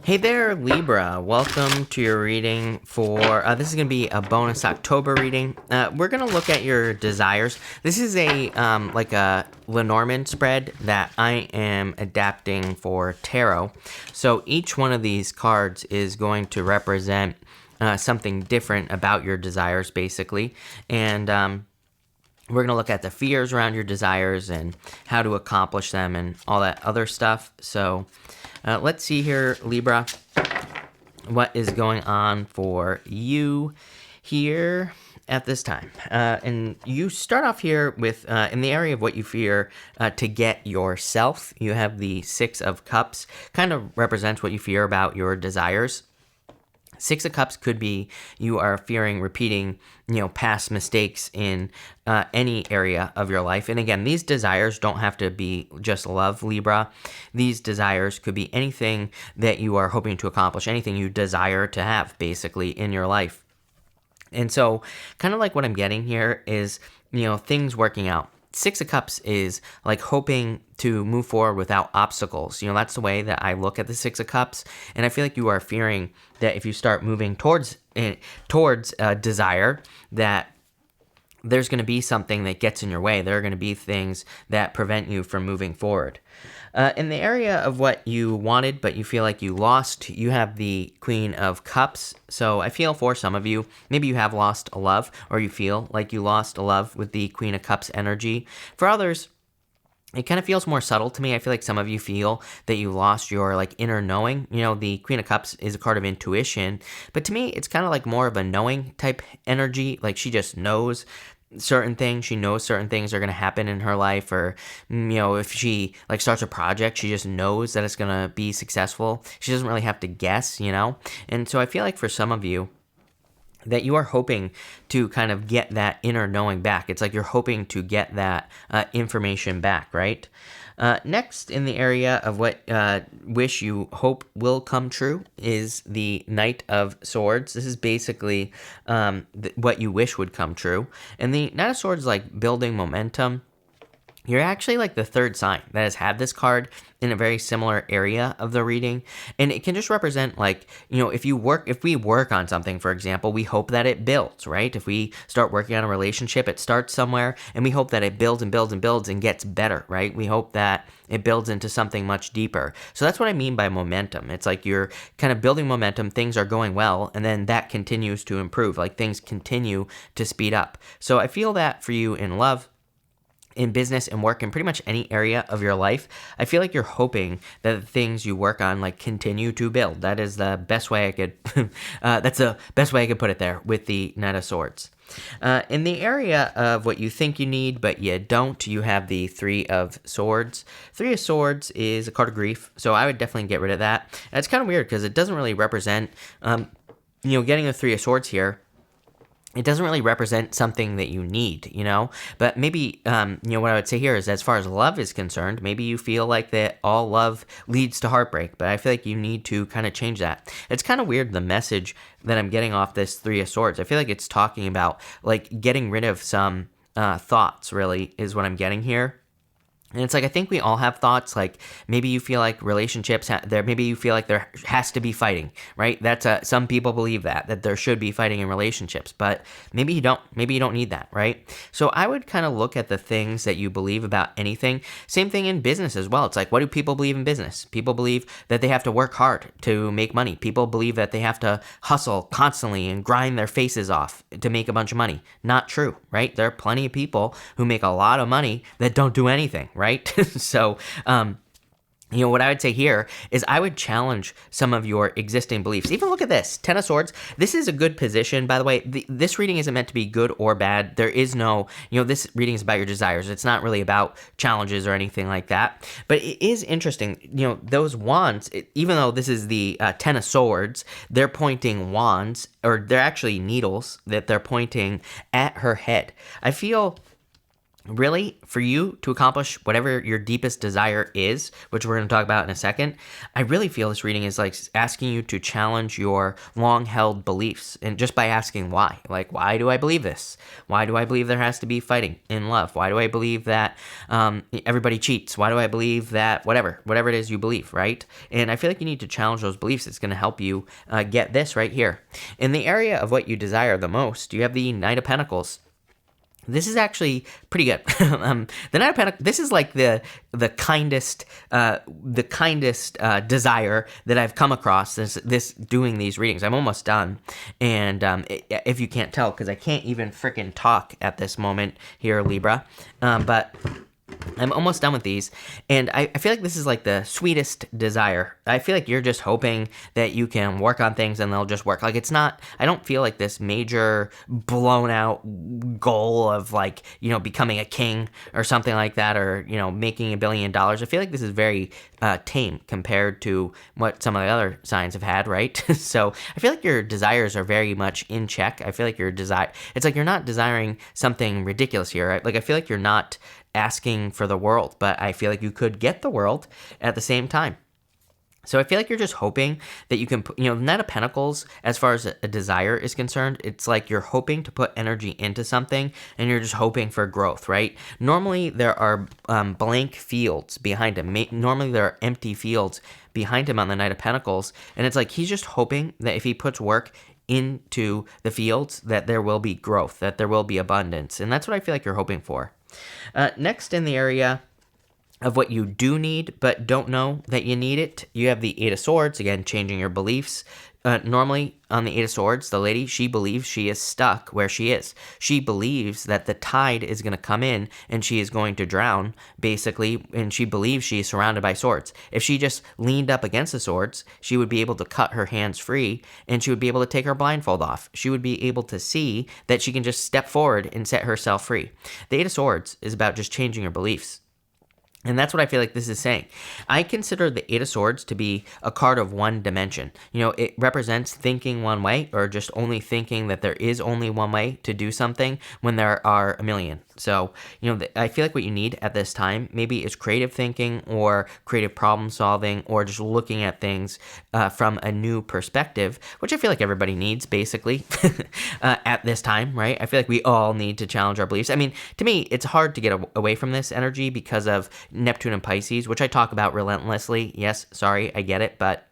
Hey there, Libra. Welcome to your reading for, this is going to be a bonus October reading. We're going to look at your desires. This is like a Lenormand spread that I am adapting for tarot. So each one of these cards is going to represent something different about your desires, basically. And we're going to look at the fears around your desires and how to accomplish them and all that other stuff. So let's see here, Libra, what is going on for you here at this time. And you start off here with, in the area of what you fear to get yourself, you have the Six of Cups, kind of represents what you fear about your desires. Six of Cups could be you are fearing repeating, past mistakes in any area of your life. And again, these desires don't have to be just love, Libra. These desires could be anything that you are hoping to accomplish, anything you desire to have, basically, in your life. And so, kind of like what I'm getting here is, things working out. Six of Cups is like hoping to move forward without obstacles. That's the way that I look at the Six of Cups. And I feel like you are fearing that if you start moving towards desire, that there's going to be something that gets in your way. There are going to be things that prevent you from moving forward. In the area of what you wanted, but you feel like you lost, you have the Queen of Cups. So I feel for some of you, maybe you have lost a love, or you feel like you lost a love with the Queen of Cups energy. For others, it kind of feels more subtle to me. I feel like some of you feel that you lost your inner knowing. The Queen of Cups is a card of intuition, but to me, it's kind of like more of a knowing type energy. Like she just knows certain things. She knows certain things are going to happen in her life, or if she starts a project, she just knows that it's going to be successful. She doesn't really have to guess, and so I feel like for some of you that you are hoping to kind of get that inner knowing back. It's like you're hoping to get that information back, right? Next, in the area of what wish you hope will come true is the Knight of Swords. This is basically what you wish would come true. And the Knight of Swords is like building momentum. You're actually like the third sign that has had this card in a very similar area of the reading. And it can just represent if we work on something, for example, we hope that it builds, right? If we start working on a relationship, it starts somewhere and we hope that it builds and builds and builds and gets better, right? We hope that it builds into something much deeper. So that's what I mean by momentum. It's like you're kind of building momentum, things are going well, and then that continues to improve, like things continue to speed up. So I feel that for you in love, in business and work, in pretty much any area of your life, I feel like you're hoping that the things you work on continue to build. That is the best way I could. That's the best way I could put it there with the Knight of Swords. In the area of what you think you need but you don't, you have the Three of Swords. Three of Swords is a card of grief, so I would definitely get rid of that. And it's kind of weird because it doesn't really represent, getting the Three of Swords here. It doesn't really represent something that you need, but maybe, what I would say here is as far as love is concerned, maybe you feel like that all love leads to heartbreak, but I feel like you need to kind of change that. It's kind of weird, the message that I'm getting off this Three of Swords. I feel like it's talking about getting rid of some thoughts, really, is what I'm getting here. And it's I think we all have thoughts, maybe you feel like relationships, maybe you feel like there has to be fighting, right? That's some people believe that there should be fighting in relationships, but maybe you don't need that, right? So I would kind of look at the things that you believe about anything. Same thing in business as well. It's what do people believe in business? People believe that they have to work hard to make money. People believe that they have to hustle constantly and grind their faces off to make a bunch of money. Not true, right? There are plenty of people who make a lot of money that don't do anything, right? So, what I would say here is I would challenge some of your existing beliefs. Even look at this, Ten of Swords. This is a good position. By the way, this reading isn't meant to be good or bad. There is no, this reading is about your desires. It's not really about challenges or anything like that. But it is interesting, those wands, even though this is the Ten of Swords, they're pointing wands, or they're actually needles that they're pointing at her head. I feel really, for you to accomplish whatever your deepest desire is, which we're going to talk about in a second, I really feel this reading is like asking you to challenge your long-held beliefs, and just by asking why. Like, why do I believe this? Why do I believe there has to be fighting in love? Why do I believe that everybody cheats? Why do I believe that whatever it is you believe, right? And I feel like you need to challenge those beliefs. It's going to help you get this right here. In the area of what you desire the most, you have the Knight of Pentacles. This is actually pretty good. The Knight of Pentacles. This is like the kindest desire that I've come across. This doing these readings. I'm almost done, and if you can't tell, because I can't even freaking talk at this moment here, Libra, but I'm almost done with these, and I feel like this is like the sweetest desire. I feel like you're just hoping that you can work on things and they'll just work. Like, it's not, I don't feel like this major blown out goal of like, becoming a king or something like that, or, making $1 billion. I feel like this is very tame compared to what some of the other signs have had, right? So I feel like your desires are very much in check. I feel like it's like you're not desiring something ridiculous here, right? Like, I feel like you're not asking for the world, but I feel like you could get the world at the same time. So I feel like you're just hoping that you can put, Knight of Pentacles, as far as a desire is concerned, it's like you're hoping to put energy into something and you're just hoping for growth, right? Normally there are blank fields behind him. Normally there are empty fields behind him on the Knight of Pentacles. And it's like he's just hoping that if he puts work into the fields, that there will be growth, that there will be abundance. And that's what I feel like you're hoping for. Next, in the area of what you do need but don't know that you need it, you have the Eight of Swords, again, changing your beliefs. Normally, on the Eight of Swords, the lady, she believes she is stuck where she is. She believes that the tide is going to come in and she is going to drown, basically, and she believes she is surrounded by swords. If she just leaned up against the swords, she would be able to cut her hands free, and she would be able to take her blindfold off. She would be able to see that she can just step forward and set herself free. The Eight of Swords is about just changing your beliefs. And that's what I feel like this is saying. I consider the Eight of Swords to be a card of one dimension. It represents thinking one way, or just only thinking that there is only one way to do something when there are a million. So, I feel like what you need at this time maybe is creative thinking or creative problem solving, or just looking at things from a new perspective, which I feel like everybody needs, basically, at this time, right? I feel like we all need to challenge our beliefs. I mean, to me, it's hard to get away from this energy because of Neptune and Pisces, which I talk about relentlessly. Yes, sorry, I get it, but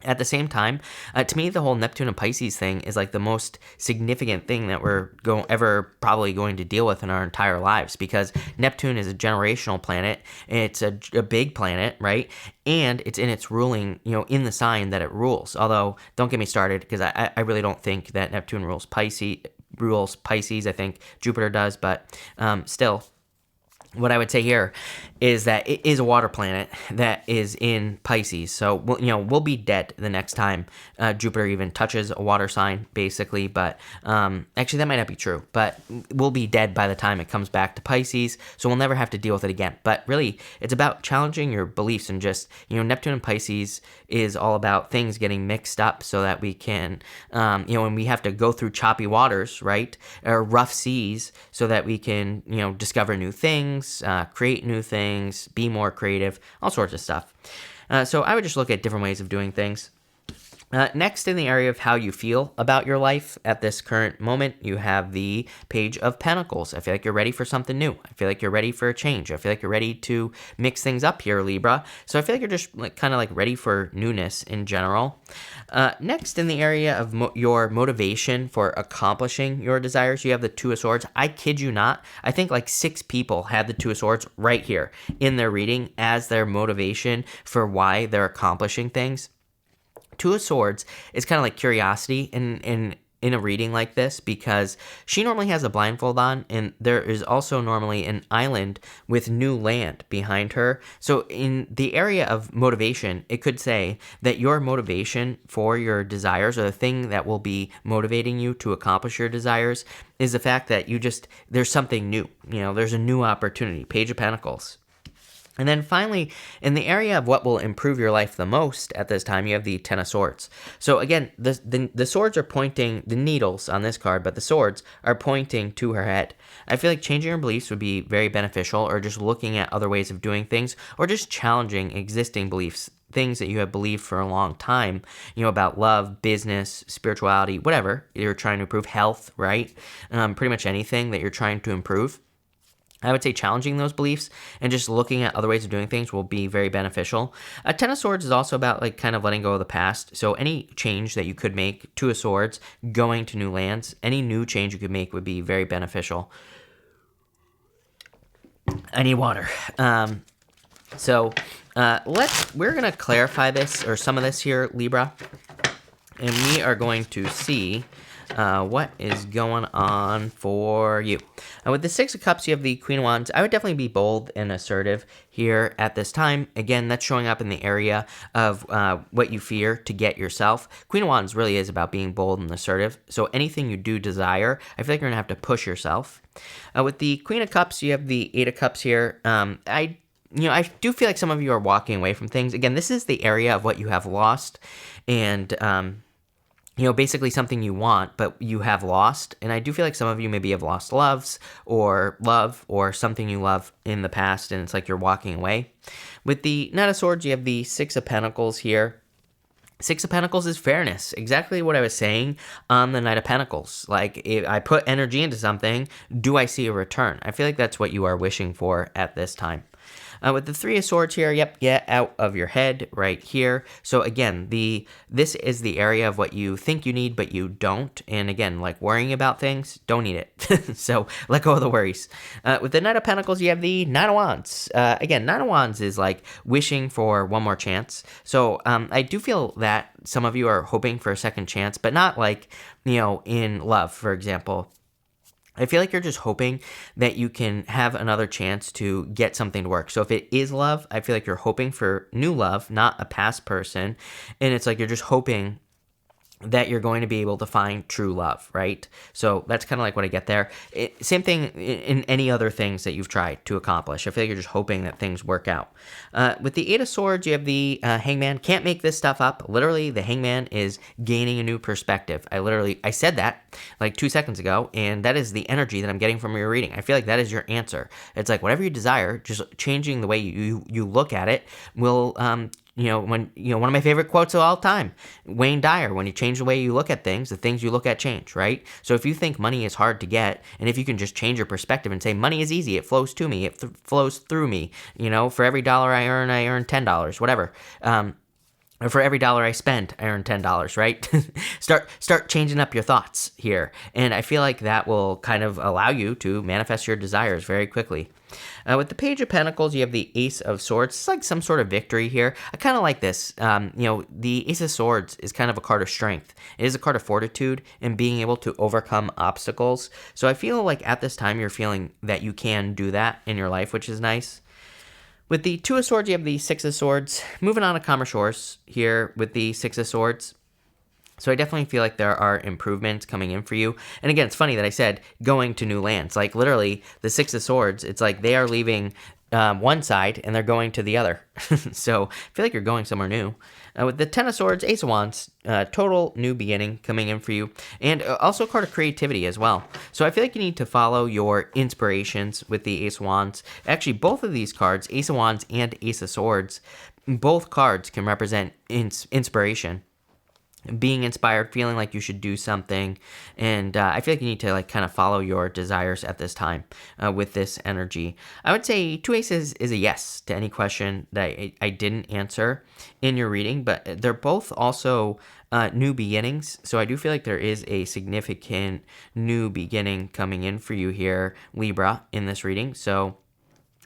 at the same time, to me, the whole Neptune and Pisces thing is like the most significant thing that we're ever probably going to deal with in our entire lives, because Neptune is a generational planet. It's a big planet, right? And it's in its ruling, in the sign that it rules. Although, don't get me started, because I really don't think that Neptune rules Pisces. I think Jupiter does, but still. What I would say here is that it is a water planet that is in Pisces. So, we'll be dead the next time Jupiter even touches a water sign, basically. But actually, that might not be true. But we'll be dead by the time it comes back to Pisces. So we'll never have to deal with it again. But really, it's about challenging your beliefs, and just, Neptune and Pisces is all about things getting mixed up so that we can, when we have to go through choppy waters, right, or rough seas, so that we can, discover new things, create new things, be more creative, all sorts of stuff. So I would just look at different ways of doing things. Next, in the area of how you feel about your life at this current moment, you have the Page of Pentacles. I feel like you're ready for something new. I feel like you're ready for a change. I feel like you're ready to mix things up here, Libra. So I feel like you're just kind of ready for newness in general. Next, in the area of your motivation for accomplishing your desires, you have the Two of Swords. I kid you not. I think 6 people had the Two of Swords right here in their reading as their motivation for why they're accomplishing things. Two of Swords is kind of like curiosity in a reading like this, because she normally has a blindfold on, and there is also normally an island with new land behind her. So in the area of motivation, it could say that your motivation for your desires, or the thing that will be motivating you to accomplish your desires, is the fact that there's something new. There's a new opportunity. Page of Pentacles. And then finally, in the area of what will improve your life the most at this time, you have the Ten of Swords. So again, the swords are pointing, the needles on this card, but the swords are pointing to her head. I feel like changing your beliefs would be very beneficial, or just looking at other ways of doing things, or just challenging existing beliefs, things that you have believed for a long time, about love, business, spirituality, whatever you're trying to improve, health, right? Pretty much anything that you're trying to improve. I would say challenging those beliefs and just looking at other ways of doing things will be very beneficial. A Ten of Swords is also about like kind of letting go of the past. So any change that you could make, Two of Swords, going to new lands, any new change you could make would be very beneficial. I need water. We're going to clarify this, or some of this here, Libra, and we are going to see what is going on for you. With the Six of Cups, you have the Queen of Wands. I would definitely be bold and assertive here at this time. Again, that's showing up in the area of what you fear to get yourself. Queen of Wands really is about being bold and assertive. So anything you do desire, I feel like you're going to have to push yourself. With the Queen of Cups, you have the Eight of Cups here. I do feel like some of you are walking away from things. Again, this is the area of what you have lost, and basically something you want, but you have lost. And I do feel like some of you maybe have lost love or something you love in the past, and it's like you're walking away. With the Knight of Swords, you have the Six of Pentacles here. Six of Pentacles is fairness. Exactly what I was saying on the Knight of Pentacles. Like, if I put energy into something, do I see a return? I feel like that's what you are wishing for at this time. With the Three of Swords here, yep, get out of your head right here. So again, this is the area of what you think you need, but you don't. And again, like worrying about things, don't need it. So let go of the worries. With the Knight of Pentacles, you have the Nine of Wands. Again, Nine of Wands is like wishing for one more chance. So I do feel that some of you are hoping for a second chance, but not like, in love, for example. I feel like you're just hoping that you can have another chance to get something to work. So if it is love, I feel like you're hoping for new love, not a past person. And it's like you're just hoping that you're going to be able to find true love, right? So that's kind of like what I get there. Same thing in any other things that you've tried to accomplish. I feel like you're just hoping that things work out. With the Eight of Swords, you have the Hangman. Can't make this stuff up. Literally, the Hangman is gaining a new perspective. I said that like 2 seconds ago, and that is the energy that I'm getting from your reading. I feel like that is your answer. It's like whatever you desire, just changing the way you look at it will one of my favorite quotes of all time, Wayne Dyer, when you change the way you look at things, the things you look at change, right? So if you think money is hard to get, and if you can just change your perspective and say, money is easy, it flows to me, it flows through me, for every dollar I earn $10, whatever. Or for every dollar I spend, I earn $10, right? Start changing up your thoughts here. And I feel like that will kind of allow you to manifest your desires very quickly. With the Page of Pentacles, you have the Ace of Swords. It's like some sort of victory here. I kind of like this. The Ace of Swords is kind of a card of strength. It is a card of fortitude and being able to overcome obstacles. So I feel like at this time you're feeling that you can do that in your life, which is nice. With the Two of Swords, you have the Six of Swords. Moving on to calmer shores here with the Six of Swords. So I definitely feel like there are improvements coming in for you. And again, it's funny that I said going to new lands. Like literally, the Six of Swords, it's like they are leaving one side and they're going to the other. So I feel like you're going somewhere new. With the Ten of Swords, Ace of Wands, total new beginning coming in for you. And also a card of creativity as well. So I feel like you need to follow your inspirations with the Ace of Wands. Actually, both of these cards, Ace of Wands and Ace of Swords, both cards can represent inspiration. Being inspired, feeling like you should do something, and I feel like you need to like kind of follow your desires at this time with this energy. I would say Two Aces is a yes to any question that I didn't answer in your reading, but they're both also new beginnings. So I do feel like there is a significant new beginning coming in for you here, Libra, in this reading. So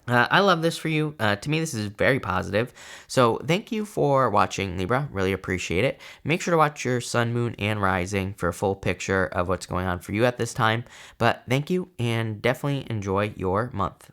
I love this for you. To me, this is very positive. So thank you for watching, Libra. Really appreciate it. Make sure to watch your sun, moon, and rising for a full picture of what's going on for you at this time. But thank you, and definitely enjoy your month.